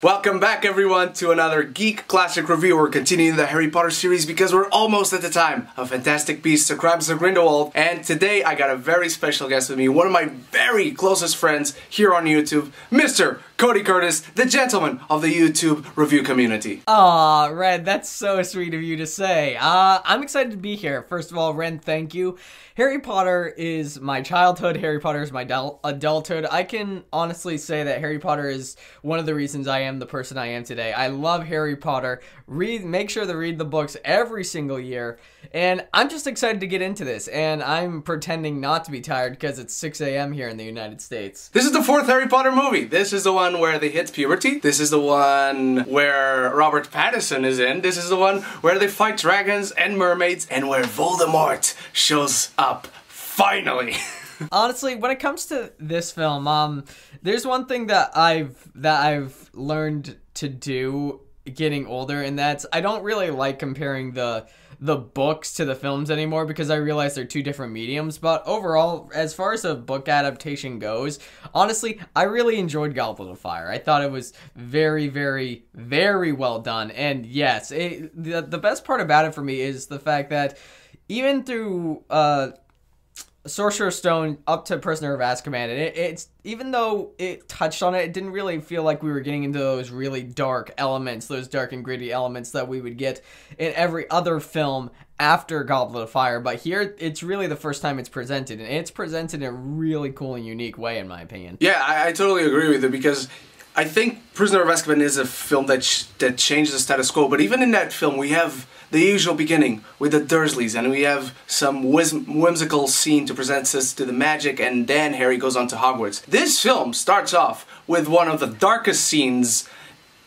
Welcome back everyone to another Geek Classic review. We're continuing the Harry Potter series because we're almost at the time of Fantastic Beasts: The Crimes of Grindelwald. And today I got a very special guest with me, one of my very closest friends here on YouTube, Mr. Cody Curtis, the gentleman of the YouTube review community. Aw, Ren, that's so sweet of you to say. I'm excited to be here. First of all, Ren, thank you. Harry Potter is my childhood. Harry Potter is my adulthood. I can honestly say that Harry Potter is one of the reasons I am the person I am today. I love Harry Potter. Make sure to read the books every single year. And I'm just excited to get into this. And I'm pretending not to be tired because it's 6 a.m. here in the United States. This is the fourth Harry Potter movie. This is the one where they hit puberty. This is the one where Robert Pattinson is in. This is the one where they fight dragons and mermaids and where Voldemort shows up finally. Honestly, when it comes to this film, there's one thing that I've learned to do getting older, and that's I don't really like comparing the books to the films anymore because I realize they're two different mediums. But overall, as far as a book adaptation goes, honestly, I really enjoyed Goblet of Fire. I thought it was very, very, very well done. And yes, the best part about it for me is the fact that even through Sorcerer's Stone up to Prisoner of Azkaban, it's even though it touched on it, it didn't really feel like we were getting into those really dark elements, those dark and gritty elements that we would get in every other film after Goblet of Fire. But here, it's really the first time it's presented, and it's presented in a really cool and unique way, in my opinion. Yeah, I totally agree with you because I think Prisoner of Azkaban is a film that changed the status quo, but even in that film we have the usual beginning with the Dursleys, and we have some whimsical scene to present us to the magic, and then Harry goes on to Hogwarts. This film starts off with one of the darkest scenes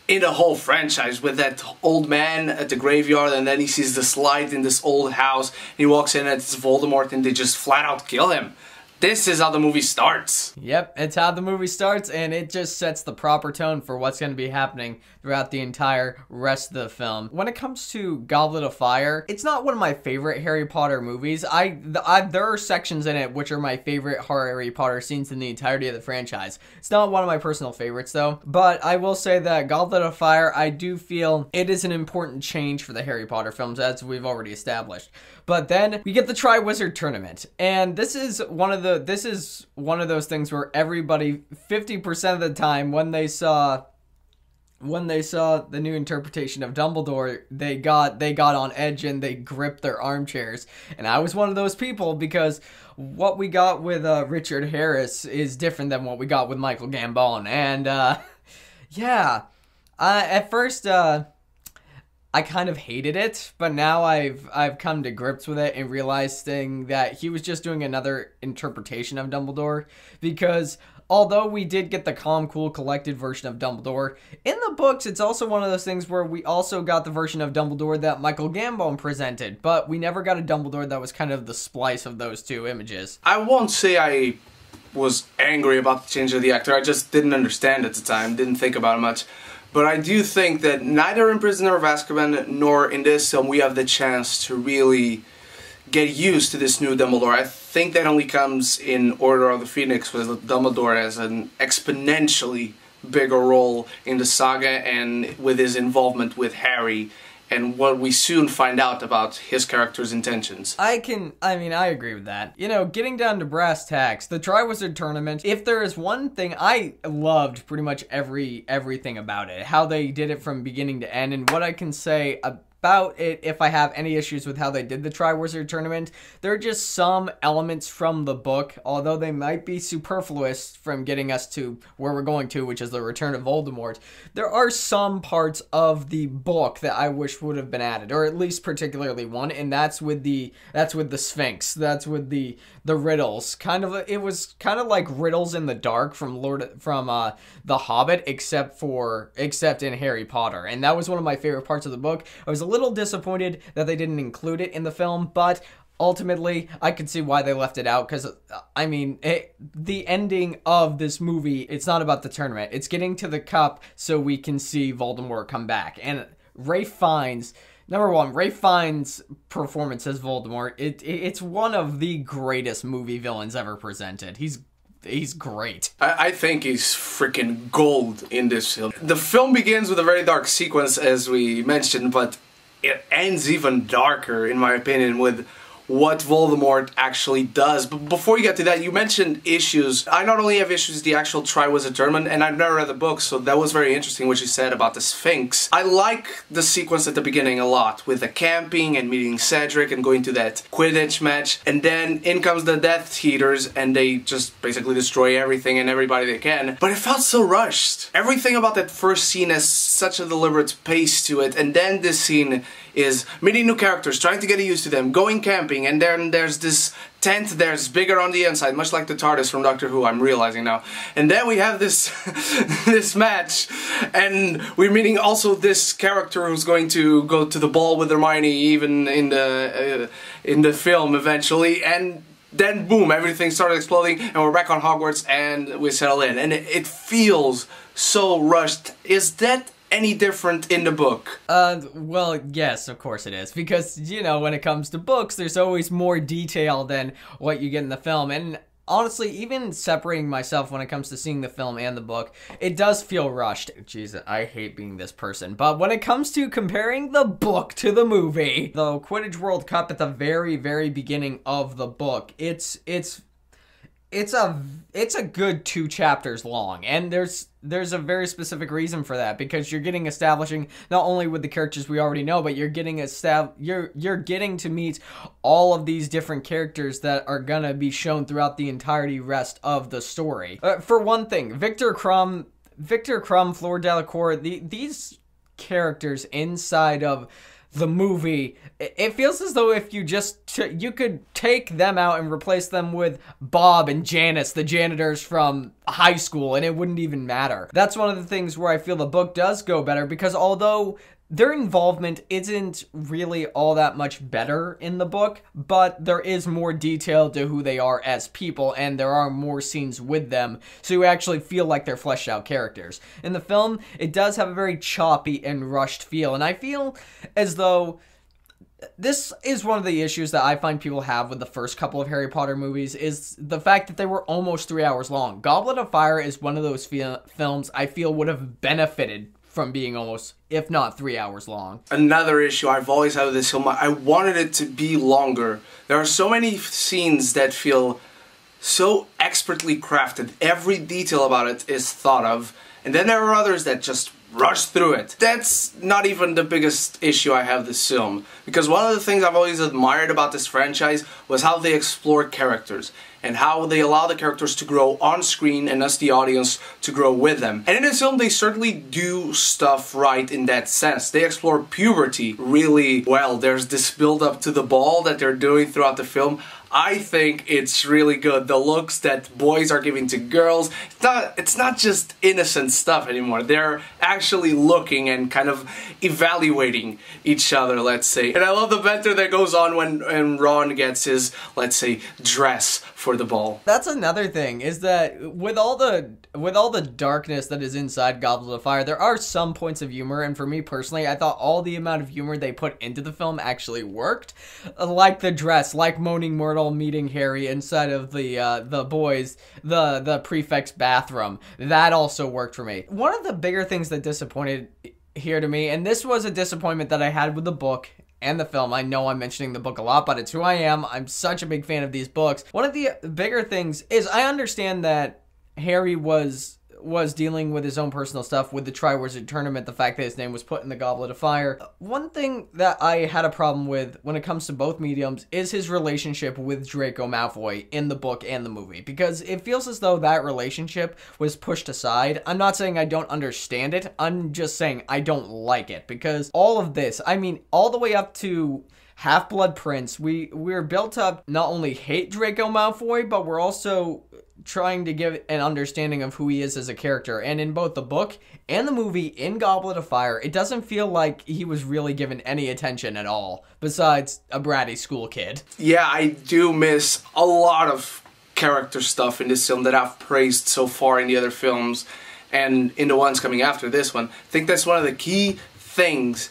in the whole franchise, with that old man at the graveyard, and then he sees this light in this old house, and he walks in and it's Voldemort, and they just flat out kill him. This is how the movie starts. Yep, it's how the movie starts, and it just sets the proper tone for what's going to be happening throughout the entire rest of the film. When it comes to Goblet of Fire, it's not one of my favorite Harry Potter movies. There are sections in it which are my favorite Harry Potter scenes in the entirety of the franchise. It's not one of my personal favorites, though. But I will say that Goblet of Fire, I do feel it is an important change for the Harry Potter films, as we've already established. But then we get the Triwizard Tournament, and this is one of those things where everybody, 50% of the time, when they saw the new interpretation of Dumbledore, they got on edge and they gripped their armchairs. And I was one of those people because what we got with Richard Harris is different than what we got with Michael Gambon. And yeah, at first I kind of hated it, but now I've come to grips with it and realizing that he was just doing another interpretation of Dumbledore, because although we did get the calm, cool, collected version of Dumbledore, in the books it's also one of those things where we also got the version of Dumbledore that Michael Gambon presented, but we never got a Dumbledore that was kind of the splice of those two images. I won't say I was angry about the change of the actor, I just didn't understand at the time, didn't think about it much. But I do think that neither in Prisoner of Azkaban nor in this film we have the chance to really get used to this new Dumbledore. I think that only comes in Order of the Phoenix, with Dumbledore as an exponentially bigger role in the saga, and with his involvement with Harry and what we soon find out about his character's intentions. I agree with that. You know, getting down to brass tacks, the Triwizard Tournament, if there is one thing, I loved pretty much everything about it. How they did it from beginning to end, and what I can say about it, if I have any issues with how they did the Triwizard Tournament, there are just some elements from the book, although they might be superfluous from getting us to where we're going to, which is the return of Voldemort. There are some parts of the book that I wish would have been added, or at least particularly one, and that's with the Sphinx. That's with the riddles. It was kind of like Riddles in the Dark from The Hobbit, except in Harry Potter, and that was one of my favorite parts of the book. I was a little disappointed that they didn't include it in the film, but ultimately I could see why they left it out, because the ending of this movie, it's not about the tournament, it's getting to the cup so we can see Voldemort come back. And Ralph Fiennes, number one, Ralph Fiennes' performance as Voldemort, it's one of the greatest movie villains ever presented. He's he's great. I think he's freaking gold in this film. The film begins with a very dark sequence, as we mentioned, but it ends even darker, in my opinion, with what Voldemort actually does. But before you get to that, you mentioned issues. I not only have issues with the actual Triwizard Tournament, and I've never read the book, so that was very interesting what you said about the Sphinx. I like the sequence at the beginning a lot, with the camping and meeting Cedric and going to that Quidditch match, and then in comes the Death Eaters, and they just basically destroy everything and everybody they can. But it felt so rushed. Everything about that first scene has such a deliberate pace to it, and then this scene is meeting new characters, trying to get used to them, going camping, and then there's this tent that's bigger on the inside, much like the TARDIS from Doctor Who, I'm realizing now. And then we have this this match, and we're meeting also this character who's going to go to the ball with Hermione, even in the film eventually, and then boom, everything started exploding, and we're back on Hogwarts, and we settle in. And it feels so rushed. Is that any different in the book? Well, yes, of course it is. Because, you know, when it comes to books, there's always more detail than what you get in the film. And honestly, even separating myself when it comes to seeing the film and the book, it does feel rushed. Jesus, I hate being this person. But when it comes to comparing the book to the movie, the Quidditch World Cup at the very, very beginning of the book, it's a good 2 chapters long, and there's a very specific reason for that, because you're getting establishing not only with the characters we already know, but you're getting you're getting to meet all of these different characters that are gonna be shown throughout the entirety rest of the story. For one thing, Victor Crumb, Fleur Delacour, these characters inside of the movie, it feels as though if you you could take them out and replace them with Bob and Janice, the janitors from high school, and it wouldn't even matter. That's one of the things where I feel the book does go better, because although their involvement isn't really all that much better in the book, but there is more detail to who they are as people, and there are more scenes with them, so you actually feel like they're fleshed out characters. In the film, it does have a very choppy and rushed feel, and I feel as though this is one of the issues that I find people have with the first couple of Harry Potter movies, is the fact that they were almost 3 hours long. Goblet of Fire is one of those films I feel would have benefited from being almost, if not 3 hours long. Another issue I've always had with this film, I wanted it to be longer. There are so many scenes that feel so expertly crafted. Every detail about it is thought of. And then there are others that just rush through it. That's not even the biggest issue I have with this film, because one of the things I've always admired about this franchise was how they explore characters and how they allow the characters to grow on screen and us, the audience, to grow with them. And in this film, they certainly do stuff right in that sense. They explore puberty really well. There's this build-up to the ball that they're doing throughout the film. I think it's really good. The looks that boys are giving to girls, it's not just innocent stuff anymore. They're actually looking and kind of evaluating each other, let's say. And I love the banter that goes on when Ron gets his, let's say, dress for the ball. That's another thing, is that with all the darkness that is inside Goblet of Fire, there are some points of humor, and for me personally, I thought all the amount of humor they put into the film actually worked. Like the dress, like Moaning Myrtle meeting Harry inside of the boys, the prefect's bathroom. That also worked for me. One of the bigger things that disappointed here to me, and this was a disappointment that I had with the book and the film. I know I'm mentioning the book a lot, but it's who I am. I'm such a big fan of these books. One of the bigger things is I understand that Harry was dealing with his own personal stuff with the Triwizard Tournament, the fact that his name was put in the Goblet of Fire. One thing that I had a problem with when it comes to both mediums is his relationship with Draco Malfoy in the book and the movie, because it feels as though that relationship was pushed aside. I'm not saying I don't understand it, I'm just saying I don't like it, because all of this, I mean, all the way up to Half-Blood Prince, we're built up not only hate Draco Malfoy, but we're also trying to give an understanding of who he is as a character. And in both the book and the movie, in Goblet of Fire, it doesn't feel like he was really given any attention at all, besides a bratty school kid. Yeah, I do miss a lot of character stuff in this film that I've praised so far in the other films and in the ones coming after this one. I think that's one of the key things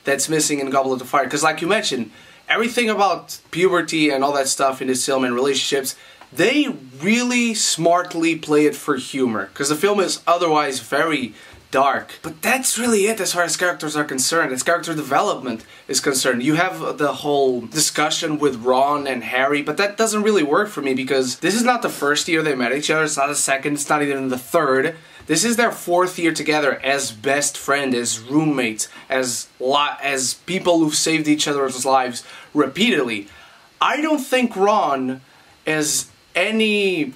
that's missing in Goblet of Fire, because like you mentioned, everything about puberty and all that stuff in this film and relationships, they really smartly play it for humor, because the film is otherwise very dark. But that's really it as far as characters are concerned, as character development is concerned. You have the whole discussion with Ron and Harry, but that doesn't really work for me because this is not the first year they met each other, it's not the second, it's not even the third. This is their 4th year together as best friend, as roommates, as people who've saved each other's lives repeatedly. I don't think Ron has any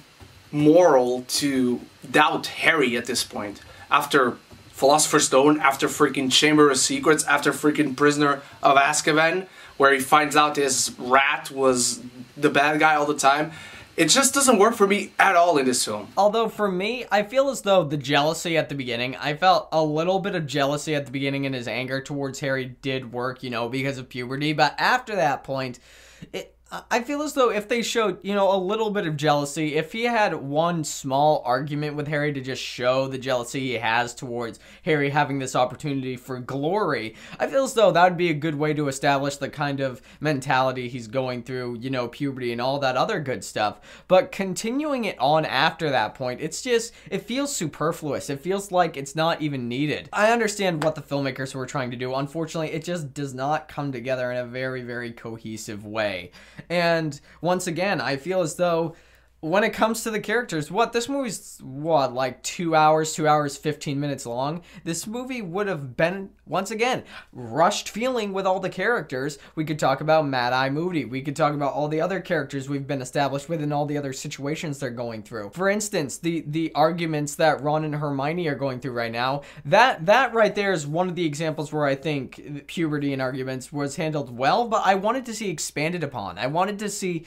moral to doubt Harry at this point. After Philosopher's Stone, after freaking Chamber of Secrets, after freaking Prisoner of Azkaban, where he finds out his rat was the bad guy all the time. It just doesn't work for me at all in this film. Although for me, I feel as though the jealousy at the beginning, I felt a little bit of jealousy at the beginning and his anger towards Harry did work, you know, because of puberty. But after that point, I feel as though if they showed, you know, a little bit of jealousy, if he had one small argument with Harry to just show the jealousy he has towards Harry having this opportunity for glory, I feel as though that would be a good way to establish the kind of mentality he's going through, you know, puberty and all that other good stuff. But continuing it on after that point, it's just, it feels superfluous. It feels like it's not even needed. I understand what the filmmakers were trying to do. Unfortunately, it just does not come together in a very, very cohesive way. And once again, I feel as though when it comes to the characters, this movie's, like 2 hours, 15 minutes long? This movie would have been, once again, rushed feeling with all the characters. We could talk about Mad-Eye Moody. We could talk about all the other characters we've been established with and all the other situations they're going through. For instance, the arguments that Ron and Hermione are going through right now, that right there is one of the examples where I think puberty and arguments was handled well, but I wanted to see expanded upon. I wanted to see...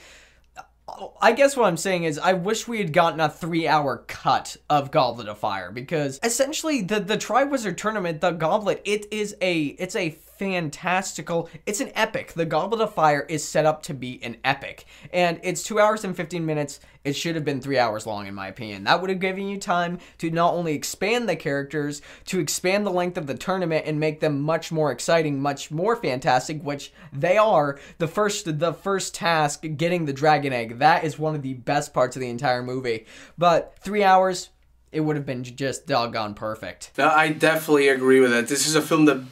I guess what I'm saying is I wish we had gotten a 3-hour cut of Goblet of Fire, because essentially the Triwizard Tournament, the Goblet, it's a fantastical, it's an epic. The Goblet of Fire is set up to be an epic, and it's 2 hours and 15 minutes. It should have been 3 hours long, in my opinion. That would have given you time to not only expand the characters, to expand the length of the tournament and make them much more exciting, much more fantastic, which they are. The first task, getting the dragon egg, that is one of the best parts of the entire movie. But 3 hours, it would have been just doggone perfect. I definitely agree with that. This is a film that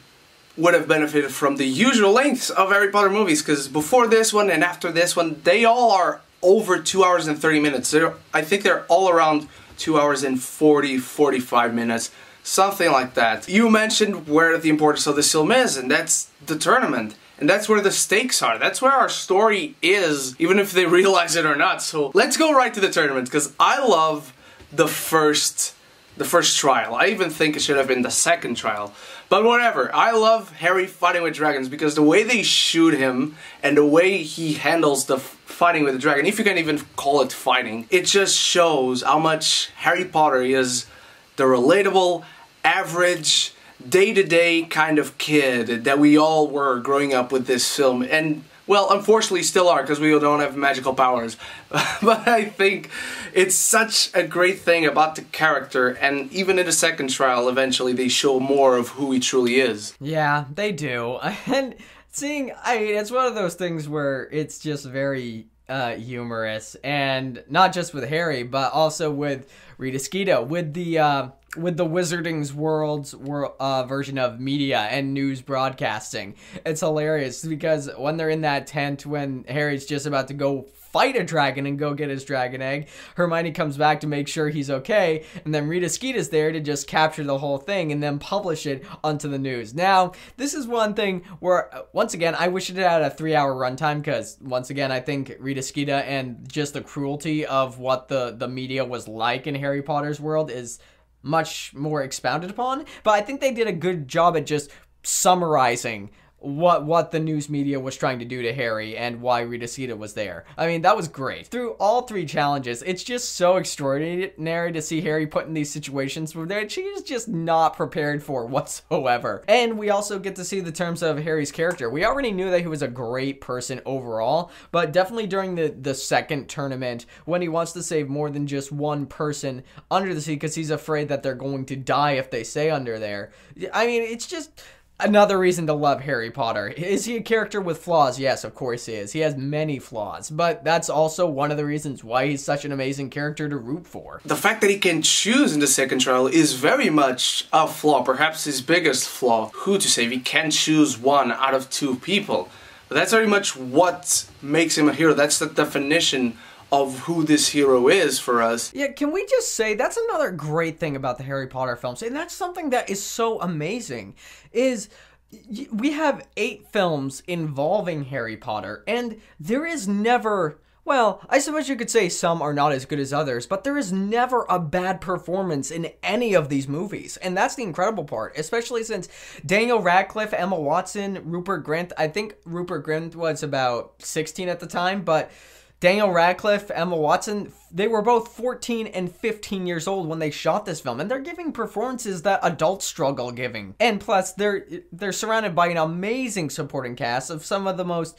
would have benefited from the usual lengths of Harry Potter movies, because before this one and after this one, they all are over 2 hours and 30 minutes. I think they're all around 2 hours and 45 minutes, something like that. You mentioned where the importance of this film is, and that's the tournament. And that's where the stakes are. That's where our story is, even if they realize it or not. So let's go right to the tournament, because I love the first trial. I even think it should have been the second trial. But whatever. I love Harry fighting with dragons, because the way they shoot him and the way he handles the fighting with the dragon, if you can even call it fighting, it just shows how much Harry Potter is the relatable, average, day-to-day kind of kid that we all were growing up with this film. And, well, unfortunately still are, because we don't have magical powers. But I think it's such a great thing about the character, and even in the second trial, eventually they show more of who he truly is. Yeah, they do. And seeing, I mean, it's one of those things where it's just very humorous, and not just with Harry, but also with Rita Skeeter, with the Wizarding's World's version of media and news broadcasting. It's hilarious, because when they're in that tent, when Harry's just about to go fight a dragon and go get his dragon egg, Hermione comes back to make sure he's okay, and then Rita Skeeter's there to just capture the whole thing and then publish it onto the news. Now, this is one thing where, once again, I wish it had a 3-hour runtime, because, once again, I think Rita Skeeter and just the cruelty of what the media was like in Harry Potter's world is much more expounded upon, but I think they did a good job at just summarizing what the news media was trying to do to Harry and why Rita Skeeter was there. I mean, that was great. Through all 3 challenges, it's just so extraordinary to see Harry put in these situations where she is just not prepared for whatsoever. And we also get to see the terms of Harry's character. We already knew that he was a great person overall, but definitely during the second tournament, when he wants to save more than just one person under the sea because he's afraid that they're going to die if they stay under there. I mean, it's just... another reason to love Harry Potter. Is he a character with flaws? Yes, of course he is. He has many flaws, but that's also one of the reasons why he's such an amazing character to root for. The fact that he can choose in the second trial is very much a flaw, perhaps his biggest flaw. Who to save? He can choose one out of two people. But that's very much what makes him a hero. That's the definition of who this hero is for us. Yeah, can we just say that's another great thing about the Harry Potter films, and that's something that is so amazing, is we have 8 films involving Harry Potter, and there is never, well, I suppose you could say some are not as good as others, but there is never a bad performance in any of these movies. And that's the incredible part, especially since Daniel Radcliffe, Emma Watson, Rupert Grint, I think Rupert Grint was about 16 at the time, but Daniel Radcliffe, Emma Watson, they were both 14 and 15 years old when they shot this film, and they're giving performances that adults struggle giving. And plus, they're surrounded by an amazing supporting cast of some of the most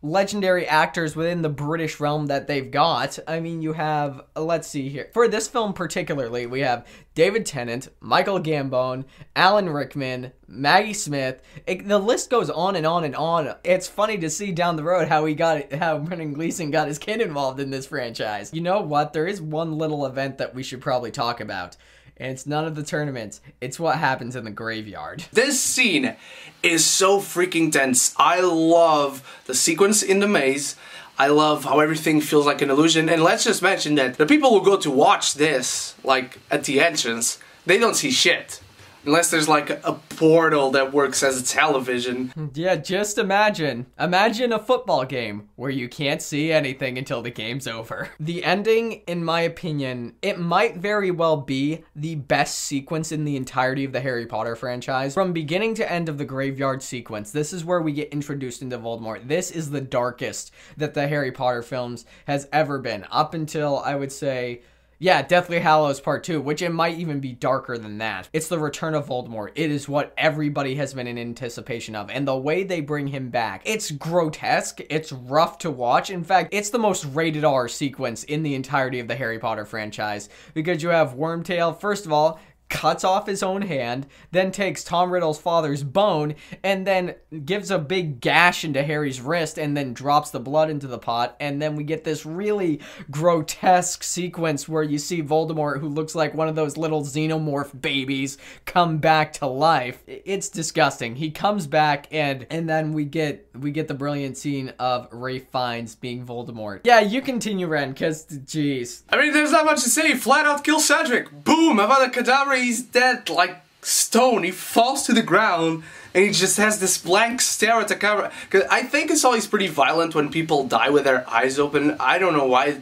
legendary actors within the British realm that they've got. I mean, you have, let's see here. For this film particularly, we have David Tennant, Michael Gambon, Alan Rickman, Maggie Smith. The list goes on and on and on. It's funny to see down the road how Brendan Gleeson got his kid involved in this franchise. You know what? There is one little event that we should probably talk about. And it's none of the tournaments. It's what happens in the graveyard. This scene is so freaking tense. I love the sequence in the maze. I love how everything feels like an illusion. And let's just mention that the people who go to watch this, like, at the entrance, they don't see shit. Unless there's like a portal that works as a television. Yeah, just imagine. Imagine a football game where you can't see anything until the game's over. The ending, in my opinion, it might very well be the best sequence in the entirety of the Harry Potter franchise. From beginning to end of the graveyard sequence, this is where we get introduced into Voldemort. This is the darkest that the Harry Potter films has ever been. Up until, I would say, yeah, Deathly Hallows Part 2, which it might even be darker than that. It's the return of Voldemort. It is what everybody has been in anticipation of. And the way they bring him back, it's grotesque. It's rough to watch. In fact, it's the most rated R sequence in the entirety of the Harry Potter franchise. Because you have Wormtail, first of all, cuts off his own hand, then takes Tom Riddle's father's bone, and then gives a big gash into Harry's wrist, and then drops the blood into the pot, and then we get this really grotesque sequence where you see Voldemort, who looks like one of those little xenomorph babies, come back to life. It's disgusting. He comes back, and then we get the brilliant scene of Ralph Fiennes being Voldemort. Yeah, you continue, Ren, because, jeez. I mean, there's not much to say. Flat out kill Cedric. Boom! Avada Kedavra. He's dead like stone. He falls to the ground and he just has this blank stare at the camera. Cause I think it's always pretty violent when people die with their eyes open. I don't know why.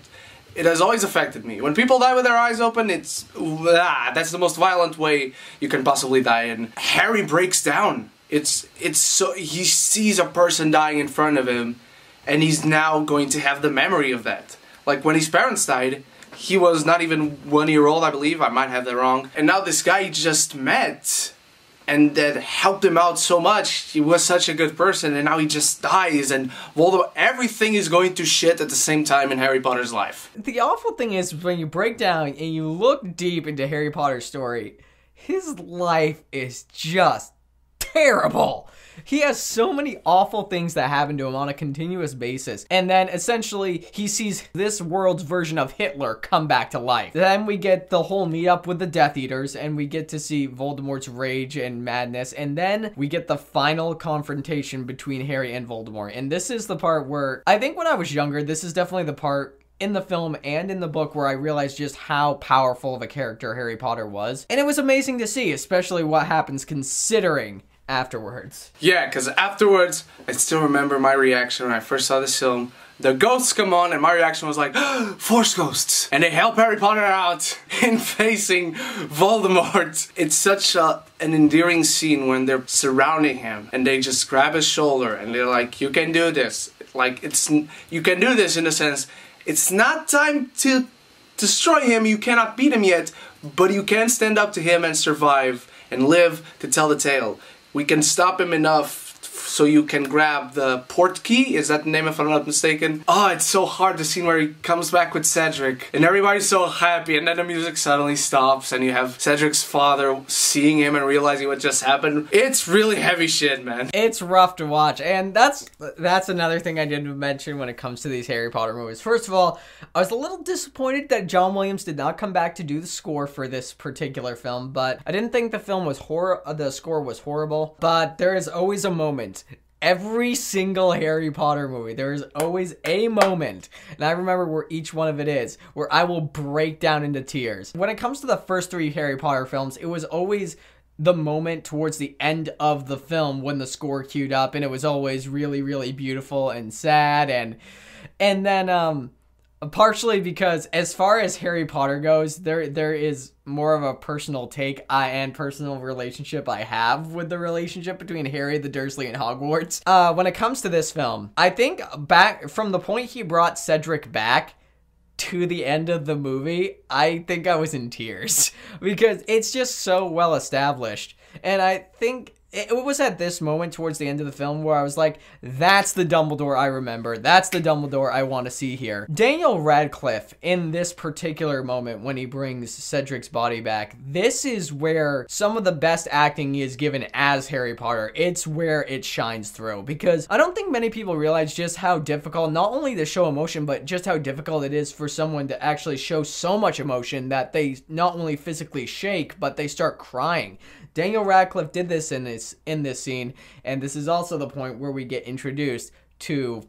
It has always affected me. When people die with their eyes open, that's the most violent way you can possibly die. And Harry breaks down. It's so, he sees a person dying in front of him and he's now going to have the memory of that. Like when his parents died, he was not even 1 year old, I believe. I might have that wrong. And now this guy he just met and that helped him out so much. He was such a good person and now he just dies and Voldemort, everything is going to shit at the same time in Harry Potter's life. The awful thing is when you break down and you look deep into Harry Potter's story, his life is just terrible. He has so many awful things that happen to him on a continuous basis. And then essentially he sees this world's version of Hitler come back to life. Then we get the whole meetup with the Death Eaters and we get to see Voldemort's rage and madness. And then we get the final confrontation between Harry and Voldemort. And this is the part where I think when I was younger, this is definitely the part in the film and in the book where I realized just how powerful of a character Harry Potter was. And it was amazing to see, especially what happens considering afterwards. Yeah, because afterwards, I still remember my reaction when I first saw this film. The ghosts come on and my reaction was like, Force ghosts! And they help Harry Potter out in facing Voldemort. It's such an endearing scene when they're surrounding him and they just grab his shoulder and they're like, you can do this. Like, you can do this in the sense, it's not time to destroy him, you cannot beat him yet, but you can stand up to him and survive and live to tell the tale. We can stop him enough so you can grab the port key. Is that the name, if I'm not mistaken? Oh, it's so hard, the scene where he comes back with Cedric and everybody's so happy, and then the music suddenly stops and you have Cedric's father seeing him and realizing what just happened. It's really heavy shit, man. It's rough to watch, and that's another thing I did mention when it comes to these Harry Potter movies. First of all, I was a little disappointed that John Williams did not come back to do the score for this particular film, but I didn't think the score was horrible. But there is always a moment. Every single Harry Potter movie, there is always a moment, and I remember where each one of it is, where I will break down into tears. When it comes to the first 3 Harry Potter films, it was always the moment towards the end of the film when the score queued up, and it was always really, really beautiful and sad, and then partially because as far as Harry Potter goes, there is more of a personal take and personal relationship I have with the relationship between Harry, the Dursley, and Hogwarts. When it comes to this film, I think back from the point he brought Cedric back to the end of the movie, I think I was in tears because it's just so well established. And I think it was at this moment towards the end of the film where I was like, that's the Dumbledore I remember. That's the Dumbledore I want to see here. Daniel Radcliffe, in this particular moment when he brings Cedric's body back, this is where some of the best acting is given as Harry Potter. It's where it shines through, because I don't think many people realize just how difficult, not only to show emotion, but just how difficult it is for someone to actually show so much emotion that they not only physically shake, but they start crying. Daniel Radcliffe did this in this scene, and this is also the point where we get introduced to,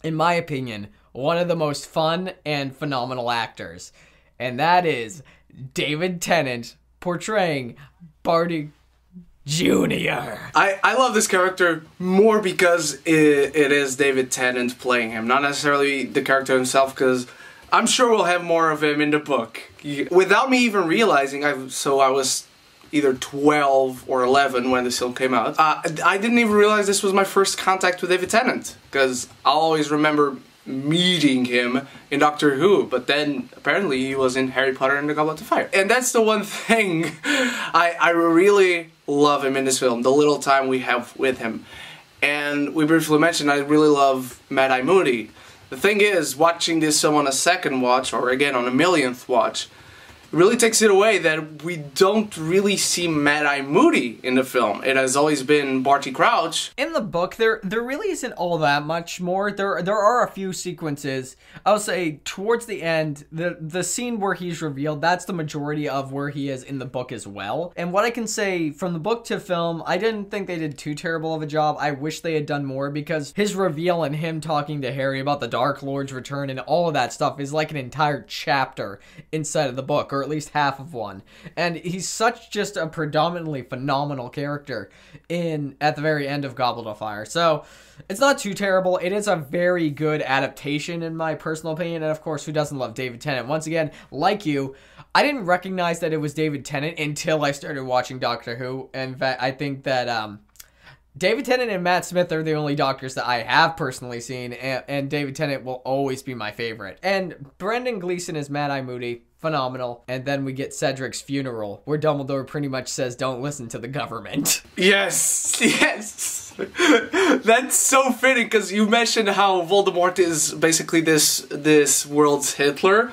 in my opinion, one of the most fun and phenomenal actors, and that is David Tennant portraying Barty Jr. I love this character more because it is David Tennant playing him, not necessarily the character himself, because I'm sure we'll have more of him in the book. Without me even realizing, I was either 12 or 11 when this film came out. I didn't even realize this was my first contact with David Tennant, because I'll always remember meeting him in Doctor Who, but then apparently he was in Harry Potter and the Goblet of Fire. And that's the one thing I really love him in this film, the little time we have with him. And we briefly mentioned I really love Mad-Eye Moody. The thing is, watching this film on a second watch, or again on a millionth watch, really takes it away that we don't really see Mad-Eye Moody in the film. It has always been Barty Crouch. In the book, there really isn't all that much more. There are a few sequences. I'll say towards the end, the scene where he's revealed, that's the majority of where he is in the book as well. And what I can say from the book to film, I didn't think they did too terrible of a job. I wish they had done more, because his reveal and him talking to Harry about the Dark Lord's return and all of that stuff is like an entire chapter inside of the book, or at least half of one. And he's such just a predominantly phenomenal character at the very end of Goblet of Fire. So it's not too terrible. It is a very good adaptation in my personal opinion. And of course, who doesn't love David Tennant? Once again, like you, I didn't recognize that it was David Tennant until I started watching Doctor Who. In fact, I think that David Tennant and Matt Smith are the only Doctors that I have personally seen, and David Tennant will always be my favorite. And Brendan Gleeson is Mad-Eye Moody. Phenomenal. And then we get Cedric's funeral, where Dumbledore pretty much says, don't listen to the government. Yes, yes. That's so fitting, because you mentioned how Voldemort is basically this world's Hitler.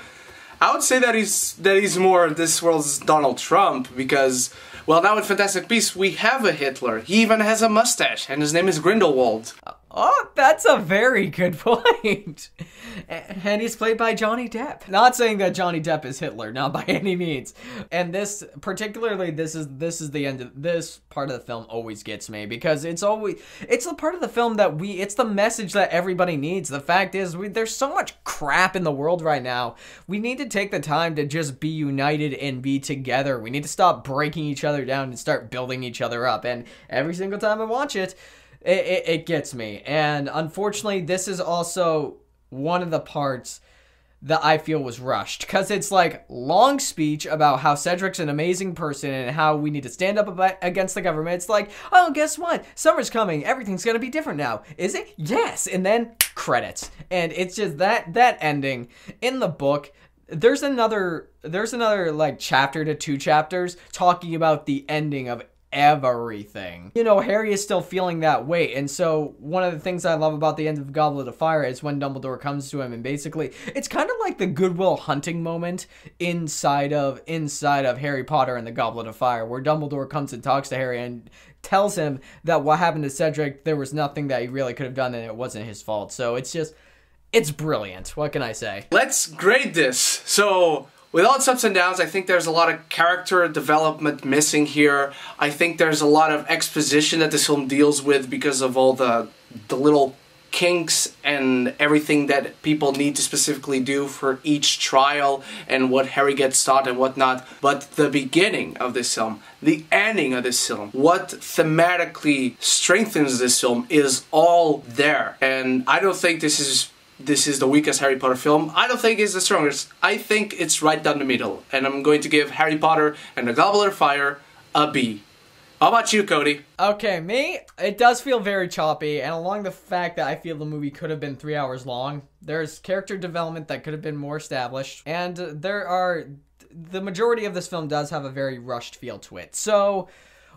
I would say that he's more this world's Donald Trump, because, well, now in Fantastic Beasts we have a Hitler. He even has a mustache, and his name is Grindelwald. Oh, that's a very good point. And he's played by Johnny Depp. Not saying that Johnny Depp is Hitler, not by any means. And this, particularly, this is the end of this part of the film always gets me, because it's the part of the film that it's the message that everybody needs. The fact is, there's so much crap in the world right now. We need to take the time to just be united and be together. We need to stop breaking each other down and start building each other up. And every single time I watch it, it gets me. And unfortunately, this is also one of the parts that I feel was rushed, because it's like long speech about how Cedric's an amazing person and how we need to stand up against the government. It's like, oh, guess what? Summer's coming. Everything's gonna be different now. Is it? Yes. And then credits. And it's just that ending in the book. There's another like chapter to 2 chapters talking about the ending of everything. You know, Harry is still feeling that weight, and so one of the things I love about the end of Goblet of Fire is when Dumbledore comes to him, and basically it's kind of like the Good Will Hunting moment inside of Harry Potter and the Goblet of Fire, where Dumbledore comes and talks to Harry and tells him that what happened to Cedric, there was nothing that he really could have done and it wasn't his fault. So it's brilliant. What can I say? Let's grade this. So, with all its ups and downs, I think there's a lot of character development missing here. I think there's a lot of exposition that this film deals with because of all the little kinks and everything that people need to specifically do for each trial and what Harry gets taught and whatnot. But the beginning of this film, the ending of this film, what thematically strengthens this film is all there. And I don't think this is the weakest Harry Potter film. I don't think it's the strongest. I think it's right down the middle. And I'm going to give Harry Potter and the Goblet of Fire a B. How about you, Cody? Okay, me? It does feel very choppy, and along the fact that I feel the movie could have been 3 hours long, there's character development that could have been more established, and the majority of this film does have a very rushed feel to it. So,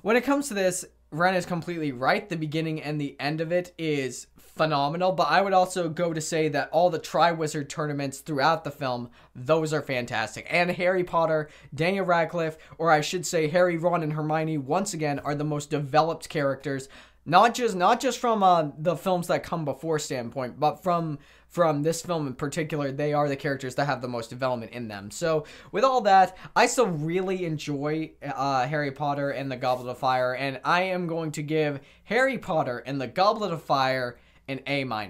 when it comes to this, Ren is completely right. The beginning and the end of it is phenomenal, but I would also go to say that all the Triwizard tournaments throughout the film, those are fantastic. And Harry Potter, Daniel Radcliffe, or I should say Harry, Ron, and Hermione, once again, are the most developed characters, not just from the films that come before standpoint, but from this film in particular. They are the characters that have the most development in them. So with all that, I still really enjoy Harry Potter and the Goblet of Fire, and I am going to give Harry Potter and the Goblet of Fire an A-. My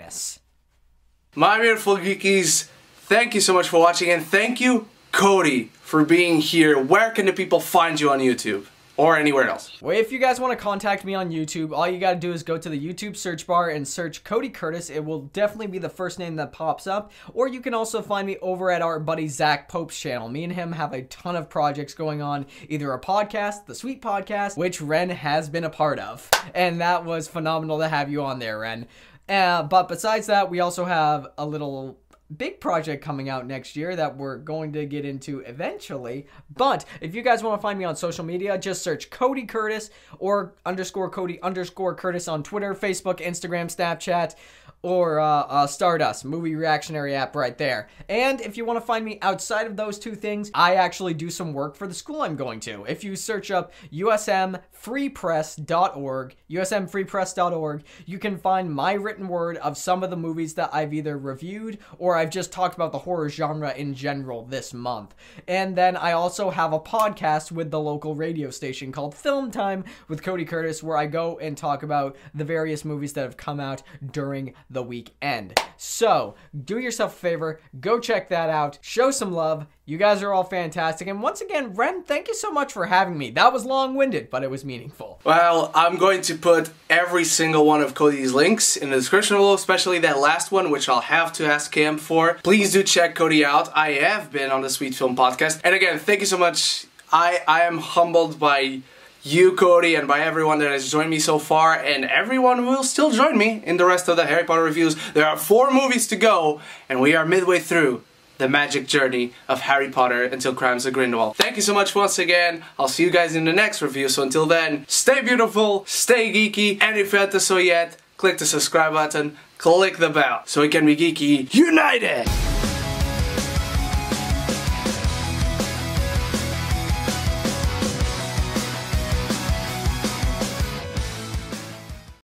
beautiful geekies, thank you so much for watching, and thank you, Cody, for being here. Where can the people find you on YouTube? Or anywhere else? Well, if you guys want to contact me on YouTube, all you gotta do is go to the YouTube search bar and search Cody Curtis. It will definitely be the first name that pops up. Or you can also find me over at our buddy Zach Pope's channel. Me and him have a ton of projects going on. Either a podcast, the Sweet Podcast, which Ren has been a part of. And that was phenomenal to have you on there, Ren. But besides that, we also have a little big project coming out next year that we're going to get into eventually. But if you guys want to find me on social media, just search Cody Curtis or _Cody_Curtis on Twitter, Facebook, Instagram, Snapchat, or Stardust, movie reactionary app right there. And if you want to find me outside of those two things, I actually do some work for the school I'm going to. If you search up usmfreepress.org, you can find my written word of some of the movies that I've either reviewed or I've just talked about the horror genre in general this month. And then I also have a podcast with the local radio station called Film Time with Cody Curtis, where I go and talk about the various movies that have come out during the weekend. So, do yourself a favor, go check that out, show some love. You guys are all fantastic. And once again, Ren, thank you so much for having me. That was long-winded, but it was meaningful. Well, I'm going to put every single one of Cody's links in the description below, especially that last one, which I'll have to ask him for. Please do check Cody out. I have been on the Sweet Film Podcast. And again, thank you so much. I am humbled by you, Cody, and by everyone that has joined me so far, and everyone who will still join me in the rest of the Harry Potter reviews. There are 4 movies to go, and we are midway through the magic journey of Harry Potter until Crimes of Grindelwald. Thank you so much once again. I'll see you guys in the next review, so until then, stay beautiful, stay geeky, and if you haven't done so yet, click the subscribe button, click the bell, so we can be geeky united!